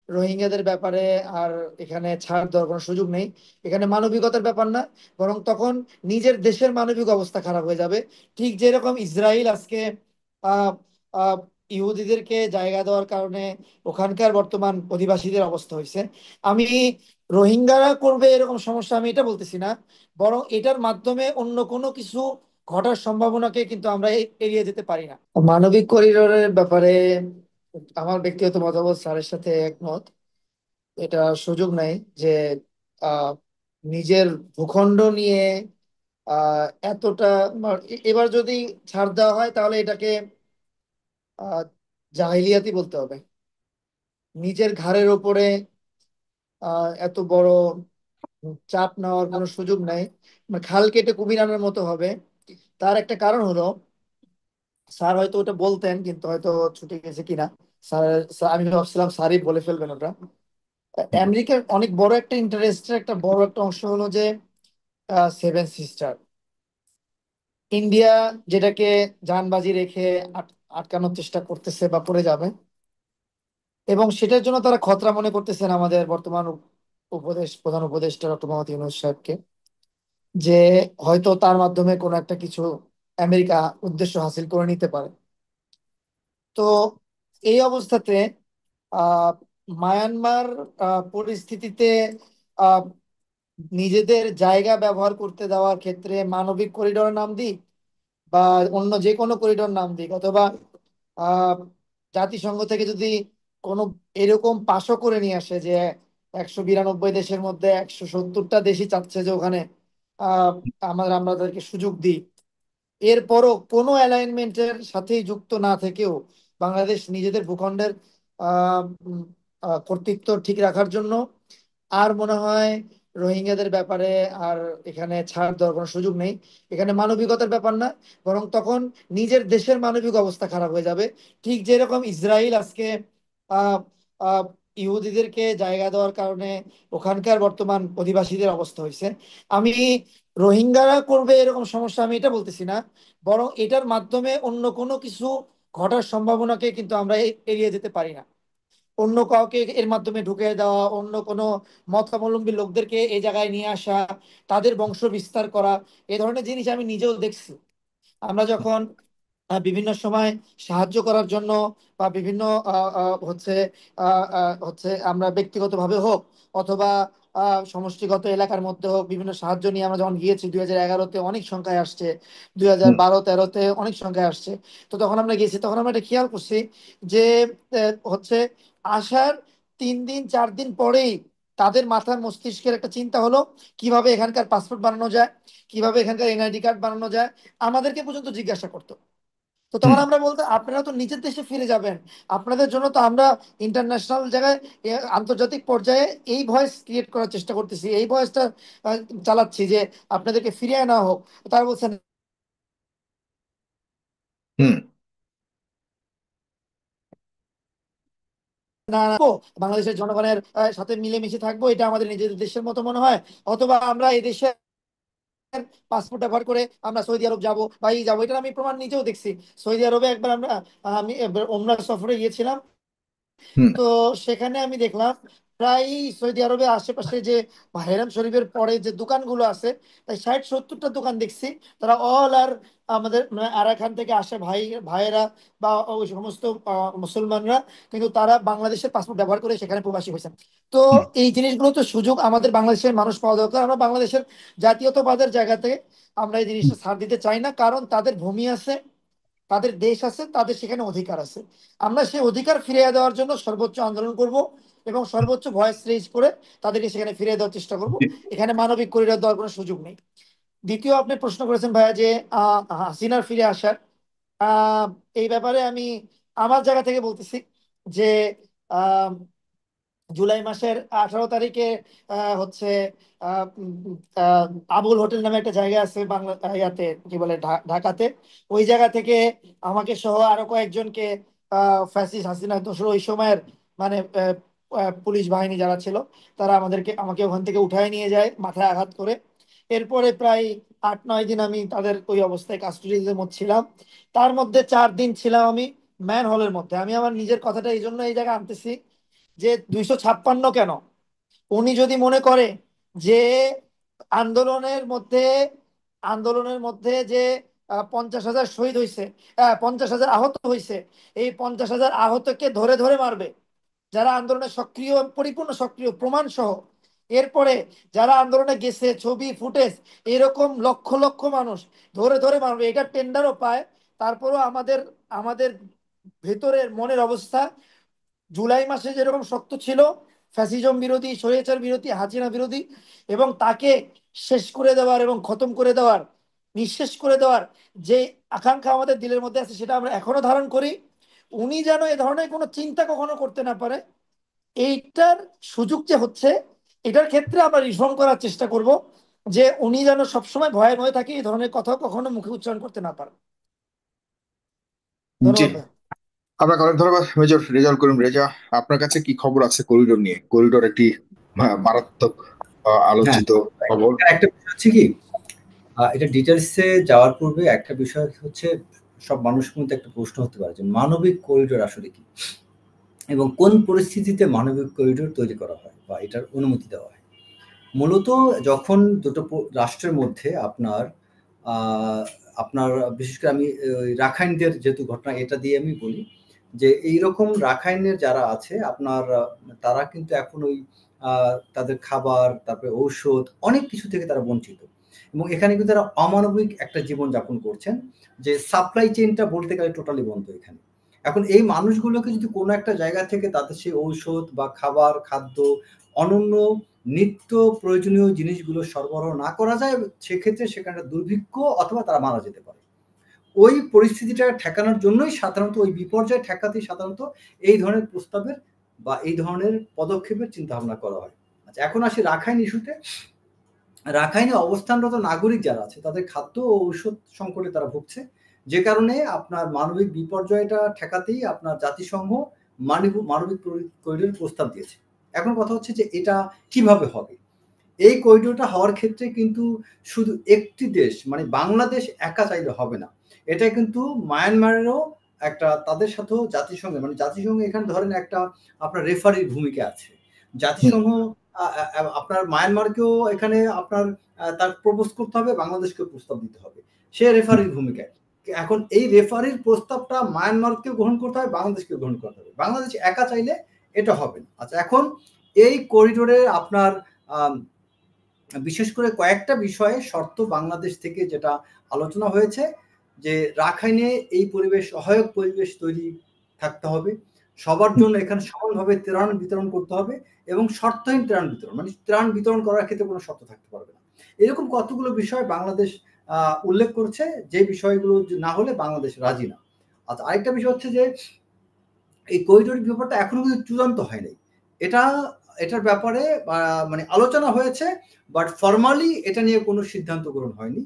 রোহিঙ্গাদের ব্যাপারে আর এখানে ছাড় দেওয়ার কোনো সুযোগ নেই। এখানে মানবিকতার ব্যাপার না, বরং তখন নিজের দেশের মানবিক অবস্থা খারাপ হয়ে যাবে। ঠিক যেরকম ইসরায়েল আজকে আহ আহ ইহুদিদেরকে জায়গা দেওয়ার কারণে ওখানকার বর্তমান অধিবাসীদের অবস্থা হয়েছে। আমি রোহিঙ্গারা করবে এরকম সমস্যা আমি এটা বলতেছি না, বরং এটার মাধ্যমে অন্য কোনো কিছু ঘটার সম্ভাবনাকে কিন্তু আমরা এড়িয়ে যেতে পারি না। মানবিক করিডোরের ব্যাপারে আমার ব্যক্তিগত মতামত স্যারের সাথে একমত। এটা সুযোগ নাই যে আহ, নিজের ভূখণ্ড নিয়ে আহ, এতটা এবার যদি ছাড় দেওয়া হয় তাহলে এটাকে আহ, জাহিলিয়াতি বলতে হবে। নিজের ঘাড়ের ওপরে এত বড় চাপ নেওয়ার কোনো সুযোগ নাই। মানে খাল কেটে কুমির আনার মতো হবে। তার একটা কারণ হলো, স্যার হয়তো ওটা বলতেন কিন্তু হয়তো ছুটে গেছে কিনা। স্যার, আমি ভাবছিলাম স্যারই বলে ফেলবেন ওটা। আমেরিকার অনেক বড় একটা ইন্টারেস্টের একটা বড় একটা অংশ হলো যে সেভেন সিস্টার। ইন্ডিয়া যেটাকে জানবাজি রেখে আটকানোর চেষ্টা করতেছে বা করে যাবে, এবং সেটার জন্য তারা খতরা মনে করতেছেন আমাদের বর্তমান প্রধান উপদেষ্টা ডক্টর মোহাম্মদ ইউনূস সাহেবকে, যে হয়তো তার মাধ্যমে কোনো একটা কিছু আমেরিকা উদ্দেশ্য হাসিল করে নিতে পারে। তো এই অবস্থাতে আহ মায়ানমার পরিস্থিতিতে আহ, নিজেদের জায়গা ব্যবহার করতে দেওয়ার ক্ষেত্রে মানবিক করিডোর নাম দিই বা অন্য যে কোনো করিডোর নাম দিক, অথবা আহ জাতিসংঘ থেকে যদি কোনো এরকম পাশও করে নিয়ে আসে যে 192 দেশের মধ্যে 170টা দেশই চাচ্ছে যে ওখানে আহ আমাদেরকে সুযোগ দিই, এরপরও কোনো অ্যালাইনমেন্টের সাথেই যুক্ত না থেকেও বাংলাদেশ নিজেদের ভূখণ্ডের আহ উম, কর্তৃত্ব ঠিক রাখার জন্য আর মনে হয় রোহিঙ্গাদের ব্যাপারে আর এখানে ছাড় দেওয়ার কোনো সুযোগ নেই। এখানে মানবিকতার ব্যাপার না, বরং তখন নিজের দেশের মানবিক অবস্থা খারাপ হয়ে যাবে। ঠিক যেরকম ইসরায়েল আজকে আহ আহ ইহুদিদেরকে জায়গা দেওয়ার কারণে ওখানকার বর্তমান অধিবাসীদের অবস্থা হয়েছে। আমি রোহিঙ্গারা করবে এরকম সমস্যা আমি এটা বলতেছি না, বরং এটার মাধ্যমে অন্য কোনো কিছু ঘটার সম্ভাবনাকে কিন্তু আমরা এড়িয়ে যেতে পারি না। অন্য কাউকে এর মাধ্যমে ঢুকে দেওয়া, অন্য কোনো মতাবলম্বী লোকদেরকে এই জায়গায় নিয়ে আসা, তাদের বংশ বিস্তার করা, এ ধরনের জিনিস আমি নিজেও দেখছি। আমরা যখন বিভিন্ন সময় সাহায্য করার জন্য বা বিভিন্ন হচ্ছে আমরা ব্যক্তিগতভাবে হোক অথবা সমষ্টিগত এলাকার মধ্যে হোক বিভিন্ন সাহায্য নিয়ে আমরা যখন গিয়েছি, 2011-তে অনেক সংখ্যায় আসছে, দুই হাজার হুম। বারো তেরোতে অনেক সংখ্যায় আসছে। তো তখন আমরা গেছি, তখন আমরা এটা খেয়াল করছি যে হচ্ছে আসার 3 দিন 4 দিন পরেই তাদের মাথার মস্তিষ্কের একটা চিন্তা হলো কিভাবে এখানকার পাসপোর্ট বানানো যায়, কিভাবে এখানকার এনআইডি কার্ড বানানো যায়, আমাদেরকে পর্যন্ত জিজ্ঞাসা করতো। তো তখন হুম। আমরা বলতে, আপনারা তো নিজের দেশে ফিরে যাবেন, আপনাদের জন্য তো আমরা ইন্টারন্যাশনাল জায়গায় আন্তর্জাতিক পর্যায়ে এই ভয়েস ক্রিয়েট করার চেষ্টা করতেছি, এই ভয়েসটা চালাচ্ছি যে আপনাদেরকে ফিরিয়ে আনা হোক। তারা বলছেন হুম। না না, বাংলাদেশের জনগণের সাথে মিলেমিশে থাকবো, এটা আমাদের নিজেদের দেশের মতো মনে হয়, অথবা আমরা এই দেশের পাসপোর্ট ব্যবহার করে আমরা সৌদি আরব যাব বা এই যাবো। এটা আমি প্রমাণ নিজেও দেখছি। সৌদি আরবে একবার আমি একবার ওমরা সফরে গিয়েছিলাম। হুম। তো সেখানে আমি দেখলাম প্রায় সৌদি আরবের আশেপাশে যে হেরাম শরীফের পরে যে দোকানগুলো আছে, তাই 60-70টা দোকান দেখছি। তারা অল আর আমাদের মানে আরাকান থেকে আসে ভাইয়েরা বা ওই সমস্ত মুসলমানরা, কিন্তু তারা বাংলাদেশের পাসপোর্ট ব্যবহার করে সেখানে প্রবাসী হয়েছেন। তো হুম। এই জিনিসগুলো তো সুযোগ আমাদের বাংলাদেশের মানুষ পাওয়া দরকার। আমরা বাংলাদেশের জাতীয়তাবাদের জায়গাতে আমরা এই জিনিসটা ছাড় দিতে চাই না, কারণ তাদের ভূমি আছে, তাদের দেশ আছে, তাদের সেখানে অধিকার আছে। আমরা সেই অধিকার ফিরিয়ে দেওয়ার জন্য সর্বোচ্চ আন্দোলন করব এবং সর্বোচ্চ ভয়েস রেজ করে তাদেরকে সেখানে ফিরিয়ে দেওয়ার চেষ্টা করব। এখানে মানবিক করিডোর দেওয়ার কোনো সুযোগ নেই। দ্বিতীয়, আপনি প্রশ্ন করেছেন ভাইয়া যে হাসিনার ফিরে আসার আহ, এই ব্যাপারে আমি আমার জায়গা থেকে বলতেছি যে আহ, জুলাই মাসের 18 তারিখে হচ্ছে আহ, আবুল হোটেল নামে একটা জায়গা আছে বাংলা ইয়াতে কি বলে ঢাকাতে। ওই জায়গা থেকে আমাকে সহ আরো কয়েকজনকে ফ্যাসিস্ট হাসিনা দোসর ওই সময়ের মানে পুলিশ বাহিনী যারা ছিল, তারা আমাকে ওখান থেকে উঠায় নিয়ে যায় মাথায় আঘাত করে। এরপরে প্রায় 8-9 দিন আমি তাদের ওই অবস্থায় কাস্টডিতে মধ্যে ছিলাম। তার মধ্যে 4 দিন ছিলাম আমি ম্যান হলের মধ্যে। আমি আমার নিজের কথাটা এই জন্য এই জায়গায় আনতেছি যে 256 কেন। উনি যদি মনে করে যে আন্দোলনের মধ্যে আন্দোলনের মধ্যে যে 50,000 শহীদ হয়েছে, 50,000 আহত হয়েছে, এই 50,000 আহতকে ধরে ধরে মারবে, যারা আন্দোলনে সক্রিয়, পরিপূর্ণ সক্রিয় প্রমাণ সহ। এরপরে যারা আন্দোলনে গেছে, ছবি ফুটেজ, এরকম লক্ষ লক্ষ মানুষ ধরে ধরে মারবে, এটা টেন্ডারও পায়। তারপরও আমাদের আমাদের ভেতরের মনের অবস্থা জুলাই মাসে যেরকম শক্ত ছিল, ফ্যাসিজম বিরোধী, স্বৈরাচার বিরোধী, হাসিনা বিরোধী, এবং তাকে শেষ করে দেওয়ার এবং খতম করে দেওয়ার, নিঃশেষ করে দেওয়ার যে আকাঙ্ক্ষা আমাদের দিলের মধ্যে আছে, সেটা আমরা এখনো ধারণ করি। উনি যেন এ ধরনের কোনো চিন্তা কখনো করতে না পারে, এইটার সুযোগ যে হচ্ছে, এটার ক্ষেত্রে আমরা রিফর্ম করার চেষ্টা করব, যে উনি যেন সবসময় ভয়ে ভয়ে থাকে, এই ধরনের কথা কখনো মুখে উচ্চারণ করতে না পারে। জি, ধন্যবাদ ভাই। আপনাকে অনেক ধন্যবাদ মেজর রেজাউল করিম রেজা। আপনার কাছে কি খবর আছে করিডোর নিয়ে? করিডোর একটি মারাত্মক হ্যাঁ, আলোচিত খবর। একটা বিষয় হচ্ছে কি, এটা ডিটেলসে যাওয়ার পূর্বে একটা বিষয় হচ্ছে, সব মানুষের মধ্যে একটা প্রশ্ন হতে পারে যে মানবিক করিডোর আসলে কি, এবং কোন পরিস্থিতিতে মানবিক করিডোর তৈরি করা হয় বা এটার অনুমতি দেওয়া হয়। মূলত যখন দুটো রাষ্ট্রের মধ্যে আপনার আপনার বিশেষ করে আমি ওই রাখাইনদের যেহেতু ঘটনা, এটা দিয়ে আমি বলি যে এইরকম রাখাইনের যারা আছে আপনার, তারা কিন্তু এখন ওই তাদের খাবার, তারপরে ঔষধ, অনেক কিছু থেকে তারা বঞ্চিত, এবং এখানে কিন্তু তারা অমানবিক একটা জীবন যাপন করছেন, যে সাপ্লাই চেইনটা বলতে গেলে টোটালি বন্ধ এখানে। এখন এই মানুষগুলোকে যদি কোনো একটা জায়গা থেকে তাদের সেই ঔষধ বা খাবার, খাদ্য, অনন্য নিত্য প্রয়োজনীয় জিনিসগুলো সরবরাহ না করা যায়, সেক্ষেত্রে সেখানে দুর্ভিক্ষ অথবা তারা মারা যেতে পারে। ওই পরিস্থিতিটা ঠেকানোর জন্যই সাধারণত, ওই বিপর্যয় ঠেকাতেই সাধারণত এই ধরনের প্রস্তাবের বা এই ধরনের পদক্ষেপের চিন্তা ভাবনা করা হয়। আচ্ছা, এখন আসি রাখাইন ইস্যুতে। রাখাইনে অবস্থানরত নাগরিক যারা আছে তাদের খাদ্য ও ঔষধ সংকটে তারা ভুগছে, যে কারণে আপনার মানবিক বিপর্যয়টা ঠেকাতেই আপনার জাতিসংঘ মানবিক করিডোর প্রস্তাব দিয়েছে। এখন কথা হচ্ছে যে এটা কিভাবে হবে? এই করিডোরটা হওয়ার ক্ষেত্রে কিন্তু শুধু একটি দেশ মানে বাংলাদেশ একা চাইলে হবে না। এটা কিন্তু মায়ানমারেরও একটা, তাদের সাথেও জাতিসংঘের, মানে জাতিসংঘ এখানে ধরেন একটা আপনার রেফারির ভূমিকা আছে। হুম, জাতিসংঘ আপনার মায়ানমারকেও এখানে আপনার তার প্রপোজ করতে হবে, বাংলাদেশকেও প্রস্তাব দিতে হবে। সে হুম, রেফারির ভূমিকায়। এখন এই রেফারির প্রস্তাবটা মায়ানমারকেও গ্রহণ করতে হবে, বাংলাদেশকেও গ্রহণ করতে হবে। বাংলাদেশ একা চাইলে এটা হবে না। আচ্ছা, এখন এই করিডোরে আপনার আম বিশেষ করে কয়েকটা বিষয়ে শর্ত বাংলাদেশ থেকে যেটা আলোচনা হয়েছে, যে রাখাইনে এই পরিবেশ, সহায়ক পরিবেশ তৈরি থাকতে হবে। সবার হুম। জন্য এখানে সমানভাবে ত্রাণ বিতরণ করতে হবে, এবং শর্তহীন ত্রাণ বিতরণ, মানে ত্রাণ বিতরণ করার ক্ষেত্রে কোনো শর্ত থাকতে পারবে না। এরকম কতগুলো বিষয় বাংলাদেশ উল্লেখ করছে, যে বিষয়গুলো না হলে বাংলাদেশ রাজি না। আচ্ছা, আরেকটা বিষয় হচ্ছে যে এই করিডোর ব্যাপারটা এখনো কিন্তু চূড়ান্ত হয় নাই। এটা এটার ব্যাপারে মানে আলোচনা হয়েছে, বাট ফরমালি এটা নিয়ে কোনো সিদ্ধান্ত গ্রহণ হয়নি।